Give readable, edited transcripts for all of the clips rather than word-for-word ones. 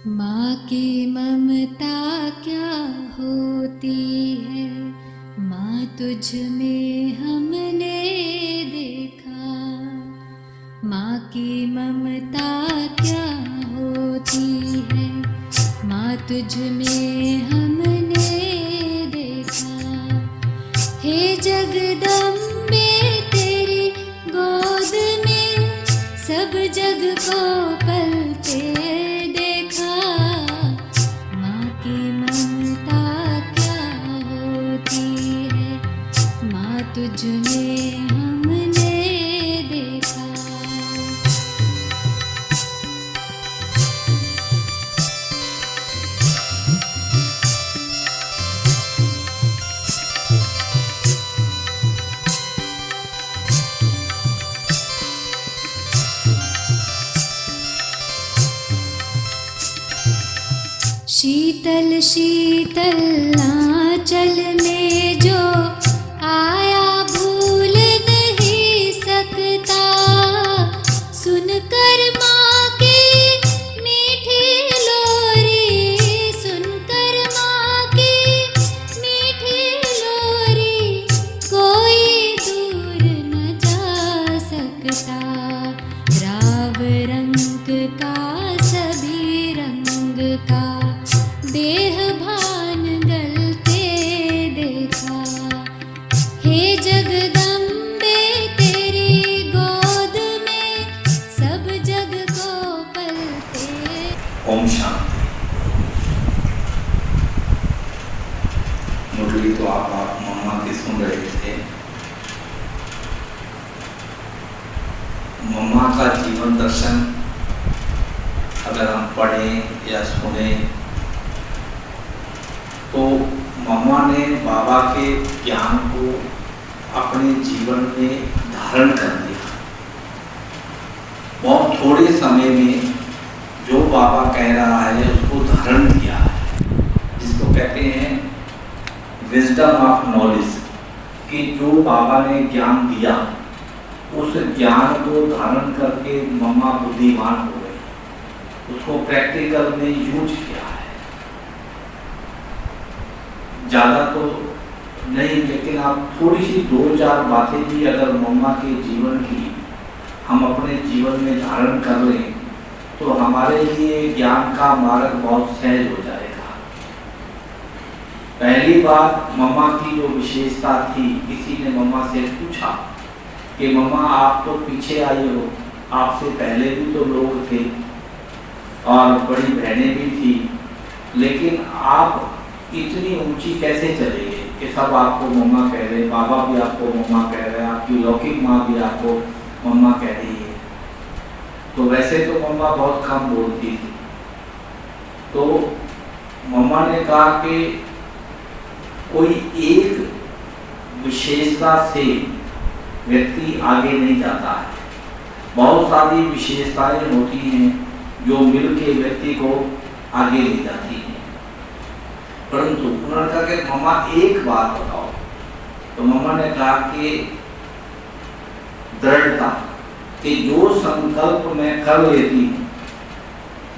माँ की ममता क्या होती है, माँ तुझ में हमने देखा। माँ की ममता क्या होती है, माँ तुझ में हमने देखा। हे जगदम्बे तेरी गोद में सब जग को पलते देखा। माँ की ममता क्या होती है, माँ तुझ में हमने देखा। शीतल शीतल आंचल में जो आया भूल नहीं सकता। सुनकर माँ की मीठी लोरी, सुनकर माँ की मीठी लोरी, कोई दूर न जा सकता। राव रंग का सभी रंग का देह भान गलते देखा। हे जगदम्बे तेरी गोद में सब जग को पलते। ओम शांति। मुरली तो आप मम्मा की सुन रहे थे। मम्मा का जीवन दर्शन अगर हम पढ़ें या सुने तो मम्मा ने बाबा के ज्ञान को अपने जीवन में धारण कर लिया। बहुत थोड़े समय में जो बाबा कह रहा है उसको धारण किया है, जिसको कहते हैं विजडम ऑफ नॉलेज। कि जो बाबा ने ज्ञान दिया उस ज्ञान को धारण करके मम्मा बुद्धिमान हो गई, उसको प्रैक्टिकल में यूज किया है। ज़्यादा तो नहीं, लेकिन आप थोड़ी सी 2-4 बातें भी अगर मम्मा के जीवन की हम अपने जीवन में धारण कर लें तो हमारे लिए ज्ञान का मार्ग बहुत सहज हो जाएगा। पहली बात, मम्मा की जो विशेषता थी, किसी ने मम्मा से पूछा कि मम्मा आप तो पीछे आई हो, आपसे पहले भी तो लोग थे और बड़ी बहनें भी थी, लेकिन आप इतनी ऊंची कैसे चले गए कि सब आपको मम्मा कह रहे, बाबा भी आपको मम्मा कह रहे हैं, आपकी लौकिक माँ भी आपको मम्मा कह रही है। तो वैसे तो मम्मा बहुत कम बोलती थी। तो मम्मा ने कहा कि कोई एक विशेषता से व्यक्ति आगे नहीं जाता है, बहुत सारी विशेषताएं होती हैं जो मिलके व्यक्ति को आगे ले जाती हैं। परंतु उन्होंने कहा कि मम्मा एक बात बताओ। तो मम्मा ने कहा कि दृढ़ता, कि जो संकल्प मैं कर लेती हूँ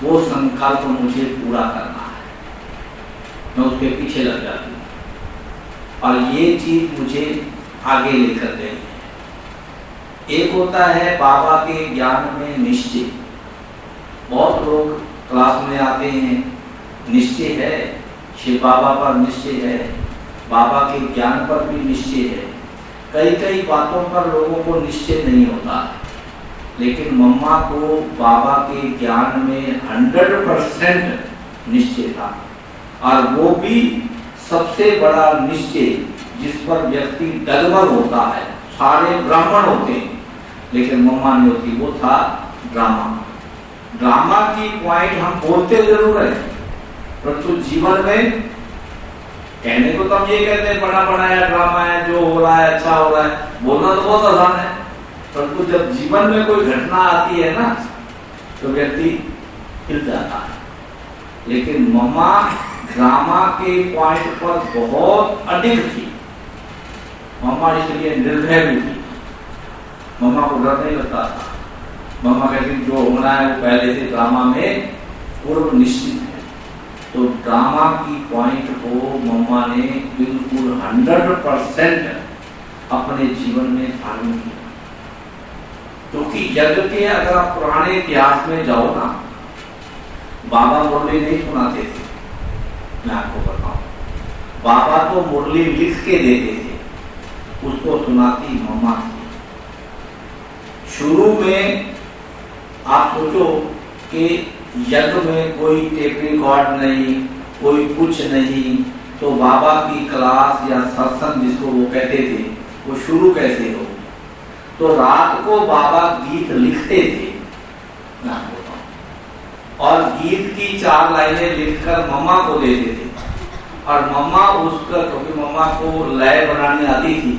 वो संकल्प मुझे पूरा करना है, मैं उसके पीछे लग जाती हूँ और ये चीज मुझे आगे लेकर गई है। एक होता है बाबा के ज्ञान में निश्चय। बहुत लोग क्लास में आते हैं, निश्चय है, शिव बाबा पर निश्चय है, बाबा के ज्ञान पर भी निश्चय है। कई कई बातों पर लोगों को निश्चय नहीं होता, लेकिन मम्मा को बाबा के ज्ञान में 100% निश्चय था। और वो भी सबसे बड़ा निश्चय जिस पर व्यक्ति डगमग होता है, सारे ब्राह्मण होते हैं लेकिन मम्मा नहीं होती, वो था ड्रामा। ड्रामा की पॉइंट हम बोलते जरूर है, परंतु जीवन में कहने को तो हम ये कहते हैं बड़ा बनाया ड्रामा है, जो हो रहा है अच्छा हो रहा है, बोलना तो बहुत आसान है, परंतु जब जीवन में कोई घटना आती है ना तो व्यक्ति हिल जाता है। लेकिन मम्मा ड्रामा के पॉइंट पर बहुत अधिक थी। मम्मा इसलिए निर्भय भी थी, मम्मा को डर नहीं लगता था। मम्मा कहती जो होना है वो पहले से ड्रामा में पूर्व निश्चित है। तो ड्रामा की पॉइंट को मम्मा ने बिल्कुल 100% अपने जीवन में धारण किया। क्योंकि यज्ञ के अगर आप पुराने इतिहास में जाओ ना, बाबा मुरली नहीं सुनाते थे, मैं आपको बताऊं, बाबा तो मुरली लिख के देते थे, उसको सुनाती मम्मा थी। शुरू में आप सोचो कि यज्ञ में कोई टेप रिकॉर्ड नहीं, कोई कुछ नहीं, तो बाबा की क्लास या सत्संग जिसको वो कहते थे, वो शुरू कैसे हो? तो रात को बाबा गीत लिखते थे, मैं आपको बताऊं, और गीत की 4 लाइनें लिखकर मम्मा को देते थे, और मम्मा उसका, क्योंकि मम्मा को लय बनानी आती थी,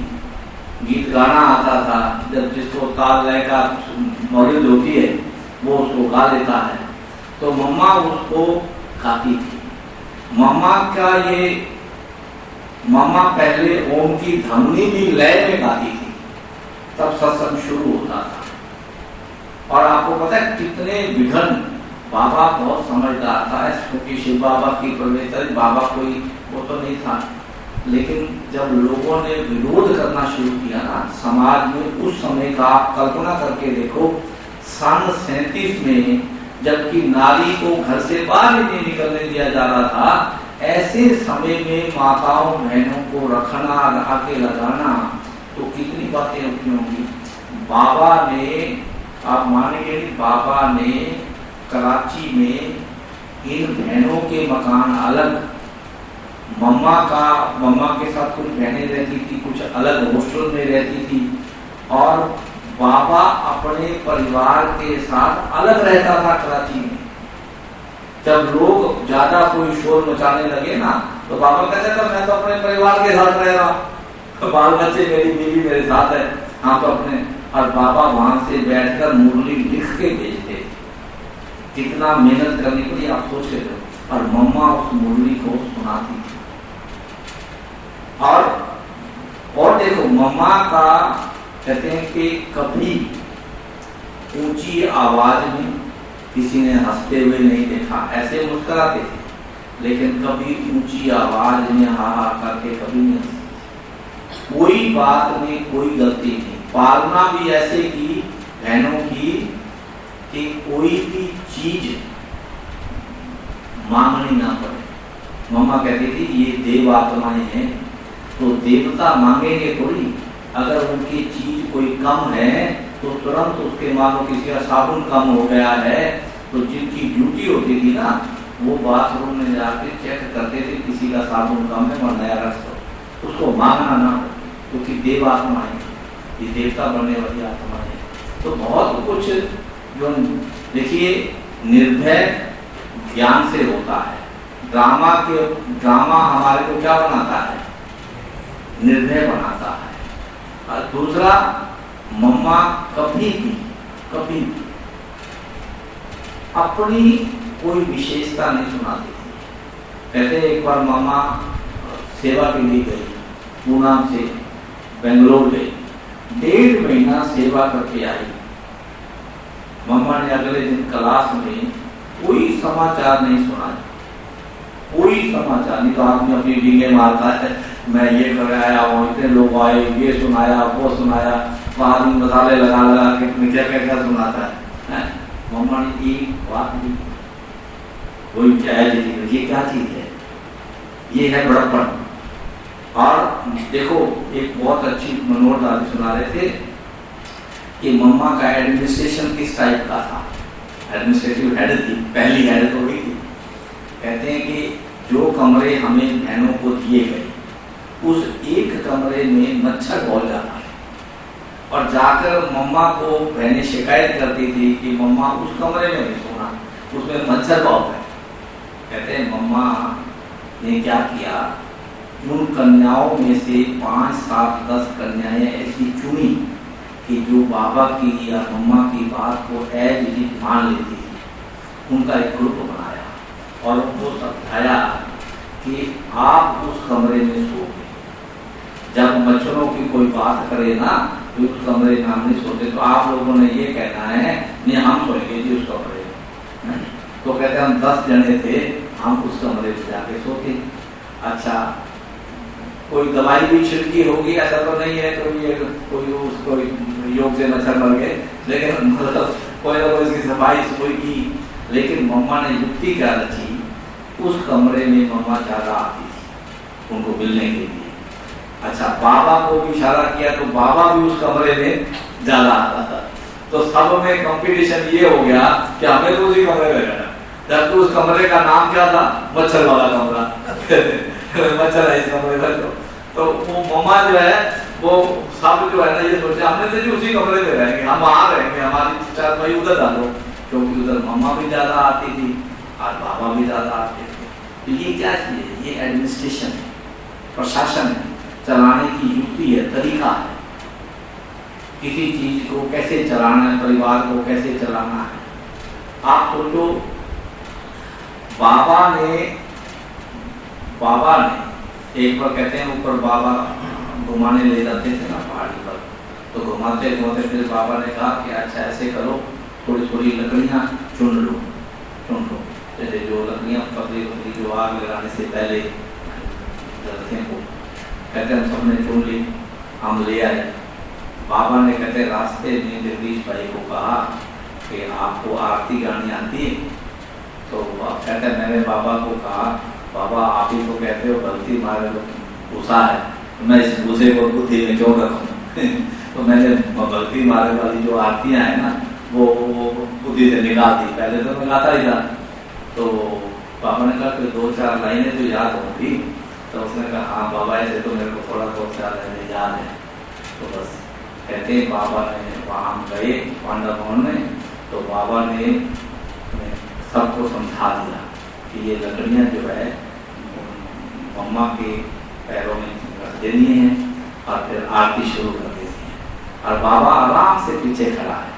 गीत गाना आता था, जब जिसको ताल लय का नॉलेज होती है वो उसको गा लेता है, तो मम्मा उसको गाती थी। मम्मा पहले ओम की धमनी भी लय में गाती थी, तब सत्संग शुरू होता था। और आपको पता है कितने विघ्न, बाबा बहुत समझदार था, क्योंकि शिव बाबा की परमेश्वर, बाबा कोई वो तो नहीं था, लेकिन जब लोगों ने विरोध करना शुरू किया ना समाज में, उस समय का आप कल्पना करके देखो, सन 37 में, जबकि नारी को घर से बाहर ही नहीं निकलने दिया जा रहा था, ऐसे समय में माताओं बहनों को रखना, रहा के लगाना, तो कितनी बातें उठी होंगी। बाबा ने, आप मानेंगे नहीं, बाबा ने कराची में इन बहनों के मकान अलग, मम्मा के साथ कुछ बहनें रहती थी, कुछ अलग हॉस्टल में रहती थी, और बाबा अपने परिवार के साथ अलग रहता था कराची में। जब लोग ज्यादा कोई शोर मचाने लगे ना, तो बाबा कहता था मैं तो अपने परिवार के साथ रह रहा हूँ, बाल बच्चे, मेरी बीवी मेरे साथ है, हाँ तो अपने, और बाबा वहां से बैठकर मुरली लिख के भेजते थे। कितना मेहनत करनी पड़ी आप सोच रहे हो, और मम्मा उस मुरली को सुनाती थी। और देखो मम्मा का कहते हैं कि कभी ऊंची आवाज में किसी ने हंसते हुए नहीं देखा, ऐसे मुस्कुराते थे, लेकिन कभी ऊंची आवाज में हा हा करके कभी नहीं हंसते। कोई बात में कोई गलती नहीं, पालना भी ऐसे की बहनों की कि कोई भी चीज मांगनी ना पड़े। मम्मा कहती थी ये देव आत्माएं हैं, तो देवता मांगेंगे थोड़ी, अगर उनकी चीज कोई कम है तो तुरंत उसके, मानो किसी का साबुन कम हो गया है, तो जिनकी ड्यूटी होती थी ना, वो बाथरूम में जाके चेक करते थे किसी का साबुन कम है और नया रख दो, उसको मांगना ना हो, क्योंकि देव आत्माएं, ये देवता बनने वाली आत्माएं। तो बहुत कुछ जो देखिए निर्भय ज्ञान से होता है। ड्रामा हमारे को क्या बनाता है? निर्भय बनाता है। और दूसरा, मम्मा कभी भी अपनी कोई विशेषता नहीं सुनाती थी। कहते एक बार मम्मा सेवा के लिए गई, पूना से बेंगलोर गई, 1.5 महीना सेवा करके आई। मम्मा ने अगले दिन क्लास में कोई समाचार नहीं सुनाया, कोई समाचार नहीं। तो आदमी अपनी डींगे मारता है, मैं ये कर आया हूँ, इतने लोग आए, ये सुनाया वो सुनाया, आदमी मसाले लगा के क्या क्या सुनाता है। मम्मा ने एक बात नहीं, कोई ये क्या चीज है, ये है बड़प्पन। और देखो एक बहुत अच्छी मनोहर दादी सुना रहे थे कि मम्मा का एडमिनिस्ट्रेशन किस टाइप का था। एडमिनिस्ट्रेटिव हेड थी, पहली हेड तो हुई थी। कहते हैं कि जो कमरे हमें बहनों को दिए गए, उस एक कमरे में मच्छर बहुत ज्यादा है, और जाकर मम्मा को बहनें शिकायत करती थी कि मम्मा उस कमरे में नहीं सोना, उसमें मच्छर बहुत है। कहते हैं मम्मा ने क्या किया, उन कन्याओं में से 5, 7, 10 कन्याएं ऐसी चुनी कि जो बाबा की या मम्मा की बात को एज इट इज मान लेती थी। उनका एक ग्रुप बनाया और उनको समझाया कि आप उस कमरे में सोओगे, जब मच्छरों की कोई बात करे ना तो उस कमरे में हम नहीं सोते, तो आप लोगों ने ये कहना है नहीं हम सोएंगे जी उस कमरे में। तो तो कहते हैं हम 10 जने थे, हम उस कमरे में जाके सोते। अच्छा, कोई दवाई भी छिड़की होगी ऐसा तो नहीं है कोई उसको योग से मच्छर मर गए, लेकिन मतलब कोई ना कोई इसकी सफाई कोई की। लेकिन मम्मा ने युक्ति क्या रची, उस कमरे में मम्मा ज्यादा आती थी उनको मिलने के लिए। अच्छा, बाबा को भी इशारा किया तो बाबा भी उस कमरे में ज्यादा आता था। तो सब में कंपटीशन ये हो गया कि हमें तो उसी कमरे में रहना। जबकि उस कमरे का नाम क्या था, मच्छर वाला कमरा मच्छर है इस कमरे में। तो वो मम्मा जो है वो सब जो है ना ये सोचे हमने तो जी उसी कमरे में रहेंगे, हम वहां रहेंगे, हमारी चारपाई उधर डालो, क्योंकि उधर मम्मा भी ज्यादा आती थी और बाबा भी ज्यादा आते थे। तो ये क्या चीज है, ये एडमिनिस्ट्रेशन है, प्रशासन है, चलाने की युक्ति है, तरीका है, किसी चीज को कैसे चलाना है, परिवार को कैसे चलाना है। आप सोचो बाबा ने एक बार कहते हैं ऊपर बाबा घुमाने ले जाते थे ना पहाड़ी पर, तो घुमाते घुमाते फिर बाबा ने कहा कि अच्छा ऐसे करो, थोड़ी थोड़ी लकड़ियां चुन लो, जैसे जो लकड़ियां पतली पतली जो आग लगाने से पहले जलते हैं वो, कहते हैं सबने चुन ली, हम ले आए। बाबा ने कहते रास्ते में जगदीश भाई को कहा कि आपको आरती गानी आती है? तो कहते मैंने बाबा को कहा बाबा आप ही तो कहते हो गलती मारे भूसा है, मैं इस भूसे को बुद्धि में क्यों रखूं तो मैंने गलती मारे वाली जो आरतियां है ना वो बुद्धि से निकाल दी, पहले तो मैं गाता ही था। तो बाबा ने कहा कि 2-4 लाइनें तो याद होंगी। तो उसने कहा हाँ बाबा ऐसे तो मेरे को थोड़ा बहुत 4 लाइनें याद है। तो बस कहते हैं बाबा ने वहाँ हम गए पांडा भवन में, तो बाबा ने सबको समझा दिया कि ये लकड़ियां जो है मम्मा के पैरों में रख देनी है और फिर आरती शुरू कर देनी है। और बाबा आराम से पीछे खड़ा है,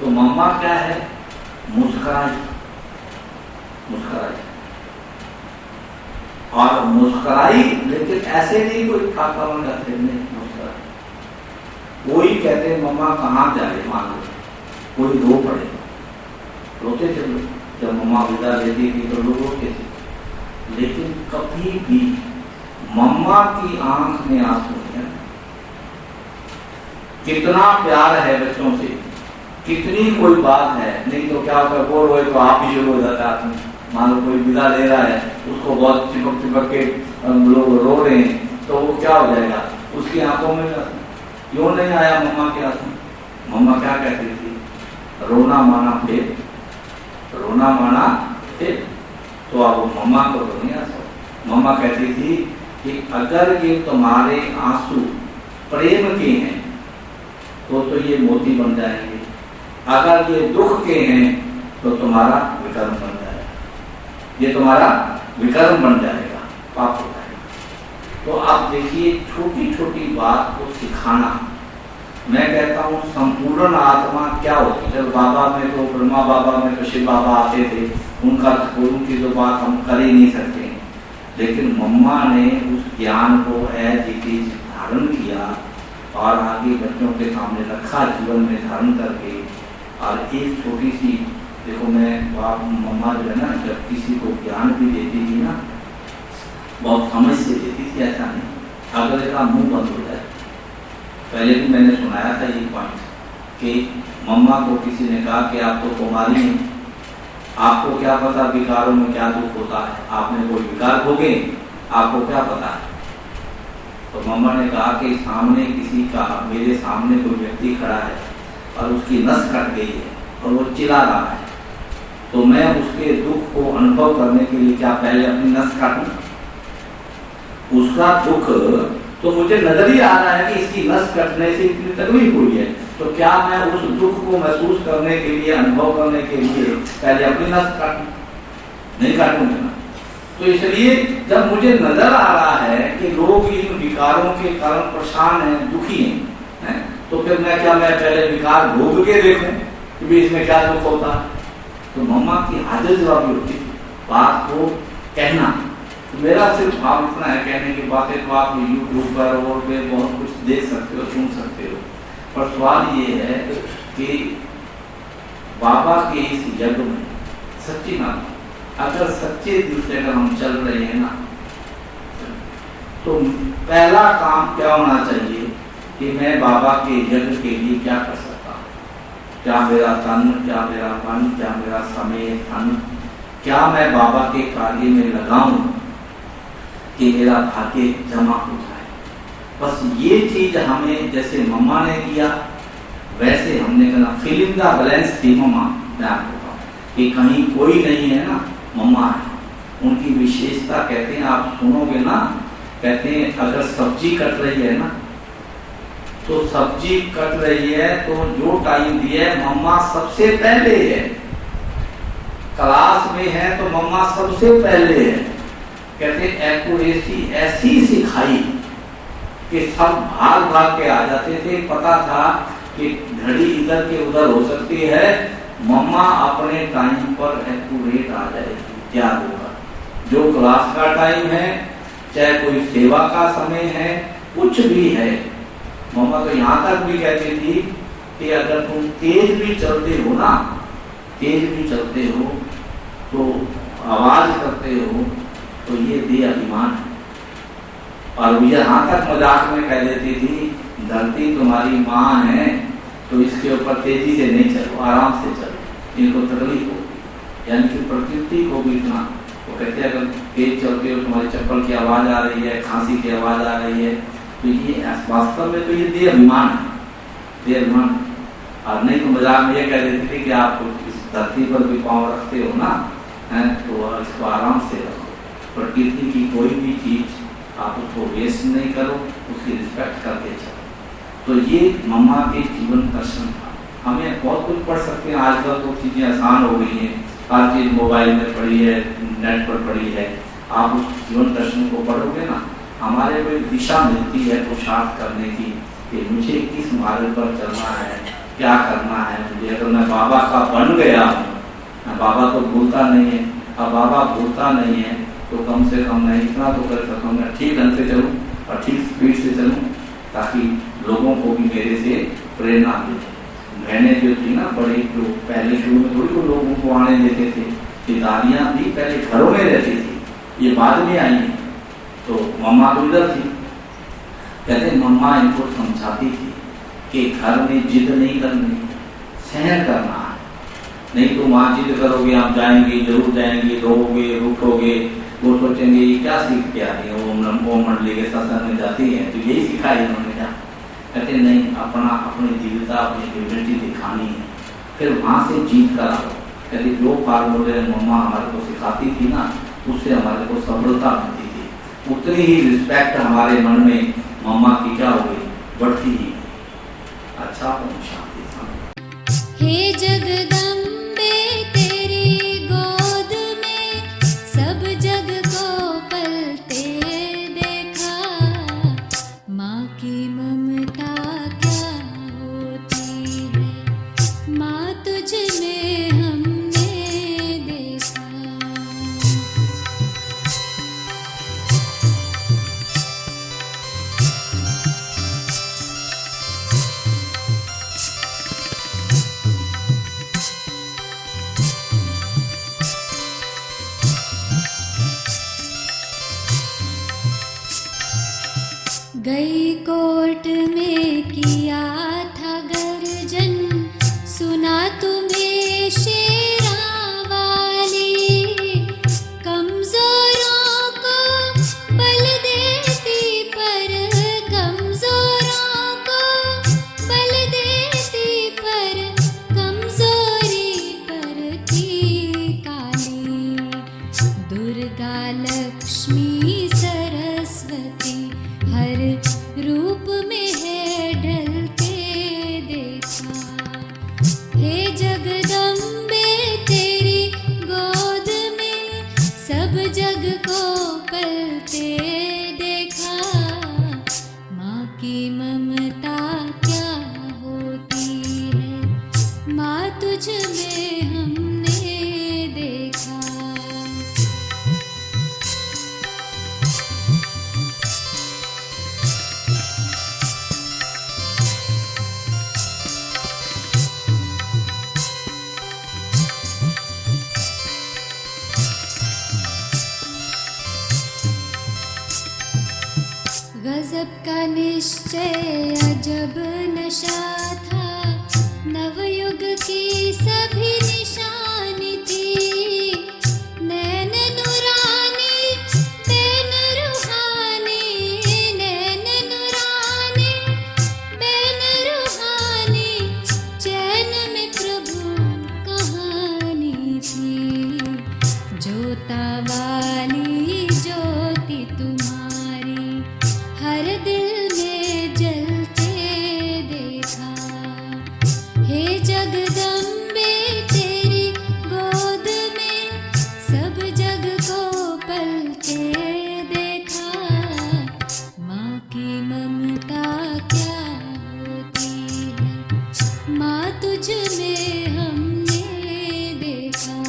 तो मम्मा क्या है मुस्कुराई और मुस्कुराई, लेकिन ऐसे नहीं कोई खाका मन करते मुस्कुराई। वही कहते हैं मम्मा कहाँ जाए, मान लो कोई रो पड़े, रोते थे लोग जब मम्मा विदा लेती थी तो लोग रोते थे, लेकिन कभी भी मम्मा की आंख में आंसू नहीं। कितना प्यार है बच्चों से, कितनी कोई बात है, नहीं तो क्या होता है वो रोए तो आप भी शुरू हो जाता है। मान लो कोई विदा ले रहा है, उसको बहुत चिपक के लोग रो रहे हैं, तो वो क्या हो जाएगा, उसकी आंखों में क्यों नहीं आया मम्मा के आंसू? मम्मा क्या कहती थी, रोना माना फिर, रोना माना फिर। तो अब मम्मा को तो नहीं आंसू, मम्मा कहती थी कि अगर ये तुम्हारे आंसू प्रेम के हैं तो ये मोती बन जाएंगे, अगर ये दुख के हैं तो तुम्हारा विकर्म बन जाएगा, ये तुम्हारा विकर्म बन जाएगा, पाप हो जाएगा। तो आप देखिए छोटी छोटी बात को सिखाना। मैं कहता हूँ संपूर्ण आत्मा क्या होती है। जब बाबा में तो ब्रह्मा बाबा में तो शिव बाबा आते थे, उनकी तो बात हम कर ही नहीं सकते, लेकिन मम्मा ने उस ज्ञान को एज इट इज धारण किया और आगे बच्चों के सामने रखा, जीवन में धारण करके। और एक छोटी सी देखो, मैं मम्मा जो है ना जब किसी को ज्ञान भी देती थी ना, बहुत समझ से देती थी, ऐसा नहीं अगले का मुंह बंद हो जाए। पहले भी मैंने सुनाया था ये पॉइंट कि मम्मा को किसी ने कहा कि आप तो कुमारी हैं, आपको क्या पता विकारों में क्या दुख होता है, आपने कोई विकार भोगे, आपको क्या पता है। तो मम्मा ने कहा कि सामने किसी का, मेरे सामने कोई व्यक्ति खड़ा है और उसकी नस कट गई है और वो चिल्ला रहा है, तो मैं उसके दुख को अनुभव करने के लिए क्या पहले अपनी नस काटूं? उसका दुख तो मुझे नजर ही आ रहा है कि इसकी नस कटने से इतनी तकलीफ हुई है, तो क्या मैं उस दुख को महसूस करने के लिए, अनुभव करने के लिए पहले अपनी नस काटूं? नहीं काटूंगा ना। तो इसलिए जब मुझे नजर आ रहा है कि लोग इन विकारों के कारण परेशान हैं, दुखी हैं, तो फिर मैं पहले विकार भोग के देखूं कि भी इसमें क्या दुख होता है। तो मम्मा की हाजिर जवाबी होती थी, बात को कहना। तो मेरा सिर्फ भाव इतना है, कहने की बातें तो आप यूट्यूब पर और पे बहुत कुछ देख सकते हो, सुन सकते हो, पर सवाल ये है कि बाबा के इस यज्ञ में सच्ची बात, अगर सच्चे दिल से अगर हम चल रहे हैं ना, तो पहला काम क्या होना चाहिए कि मैं बाबा के यज्ञ के लिए क्या कर सकता हूँ, क्या मेरा तन, क्या मेरा मन, क्या मेरा समय, धन, क्या मैं बाबा के कार्य में लगाऊं कि मेरा भाग्य जमा हो जाए। बस ये चीज हमें, जैसे मम्मा ने किया वैसे हमने करना। फिलिंग द बैलेंस थी मम्मा, मैं आपको बताऊं कि कहीं कोई नहीं है ना, मम्मा है। उनकी विशेषता कहते हैं, आप सुनोगे ना, कहते हैं अगर सब्जी कट रही है ना, तो सब्जी कट रही है तो जो टाइम दिया है मम्मा सबसे पहले है। क्लास में है तो मम्मा सबसे पहले है। कहते एक्यूरेसी ऐसी सिखाई कि सब भाग भाग के आ जाते थे। पता था कि घड़ी इधर के उधर हो सकती है, मम्मा अपने टाइम पर एक्यूरेट आ जाएगी, त्याग होगा। जो क्लास का टाइम है, चाहे कोई सेवा का समय है, कुछ भी है, मम्मा तो यहाँ तक भी कहती थी कि अगर तुम तेज भी चलते हो ना, तेज भी चलते हो तो आवाज करते हो तो ये दे अभिमान है। और यहाँ तक मजाक में कह देती थी, धरती तुम्हारी माँ है तो इसके ऊपर तेजी से नहीं चलो, आराम से चलो, इनको तकलीफ होगी। यानी कि प्रकृति को भी इतना, वो कहते हैं अगर तेज चलते हो, तुम्हारी चप्पल की आवाज आ रही है, खांसी की आवाज आ रही है, तो ये वास्तव में तो ये दे अभिमान है, दे अभिमान। और नहीं तो मजाक में ये कह देती थी कि आप इस धरती पर भी पाँव रखते हो ना, है तो इसको आराम से रखो। प्रकृति की कोई भी चीज आप उसको वेस्ट नहीं करो, उसकी रिस्पेक्ट करके चलो। तो ये मम्मा के जीवन दर्शन था। हमें बहुत कुछ पढ़ सकते हैं, आजकल तो चीजें आसान हो गई हैं, हर चीज मोबाइल में पढ़ी है, नेट पर पढ़ी है। आप उस जीवन दर्शन को पढ़ोगे ना, हमारे को एक दिशा मिलती है पुरुषार्थ करने की कि मुझे किस मार्ग पर चलना है, क्या करना है मुझे। अगर मैं बाबा का बन गया हूँ, बाबा तो भूलता नहीं है, अब बाबा भूलता नहीं है तो कम से कम मैं इतना तो कर सकता हूँ, मैं ठीक ढंग से चलूँ और ठीक स्पीड से चलूँ, ताकि लोगों को भी मेरे से प्रेरणा मिले। बहनें जो थी ना बड़ी, जो पहले शुरू में थोड़ी को लोगों को आने देते थे, सिदारियाँ भी पहले घरों में रहती थी, ये बाद में आई। तो मम्मा तो इधर थी, कहते मम्मा इनको समझाती थी कि घर में जिद नहीं करनी, सहन करना है। नहीं तो वहां जिद करोगे, आप जाएंगे, जरूर जाएंगे, रोगे, रूठोगे, वो सोचेंगे ये क्या सीख के आ रही है, ओम मंडली के सत्संग में जाती है तो यही सिखाई उन्होंने क्या। कहते नहीं, अपनी दिव्यता, अपनी ह्यूमिलिटी दिखानी है, फिर वहां से जीत कर आओ। कहते जो फार्मूले मम्मा हमारे को सिखाती थी ना, उससे हमारे को सफलता मिलती थी। उतनी ही रिस्पेक्ट हमारे मन में मम्मा की क्या हो गई, बढ़ती ही। अच्छा, ओम शांति। हे जगदम्बे तेरी गोद में सब जग को पलते देखा, माँ की ममता क्या होती है, माँ तुझ में हमने देखा। गई कोर्ट में किया था गर्जन, सुना तुम्हें शेरा वाली, कमजोरों को बल देती पर, कमजोरों को बल देती पर, कमजोरी पर थी काली, दुर्गा लक्ष्मी सरस्वती हर रूप में है ढलते देखा। हे जगदम्बे तेरी गोद में सब जग को पलते देखा, माँ की ममता क्या होती है, माँ तुझ में हमने देखा। सबका निश्चय अजब नशा था, नवयुग की सभी निशानी थी। नैन नुरानी बैन रूहानी, नैन नुरानी बैन रूहानी, चैन में प्रभु कहानी थी। जोता वाली ज्योति तुम्हारी हर दिल में जलते देखा। हे जगदम्बे तेरी गोद में सब जग को पलते देखा। माँ की ममता क्या होती है, माँ तुझ में हमने देखा।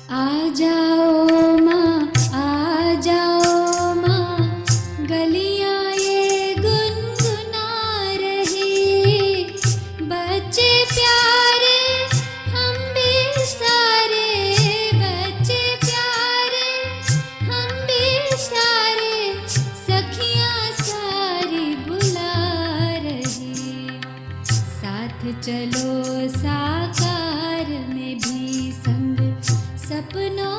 आ जाओ माँ, आ जाओ माँ, गलियाँ ये गुनगुना रही। बच्चे प्यारे हम भी सारे, बच्चे प्यारे हम भी सारे, सखियाँ सारी बुला रही। साथ चलो साकार में भी संग, सपनों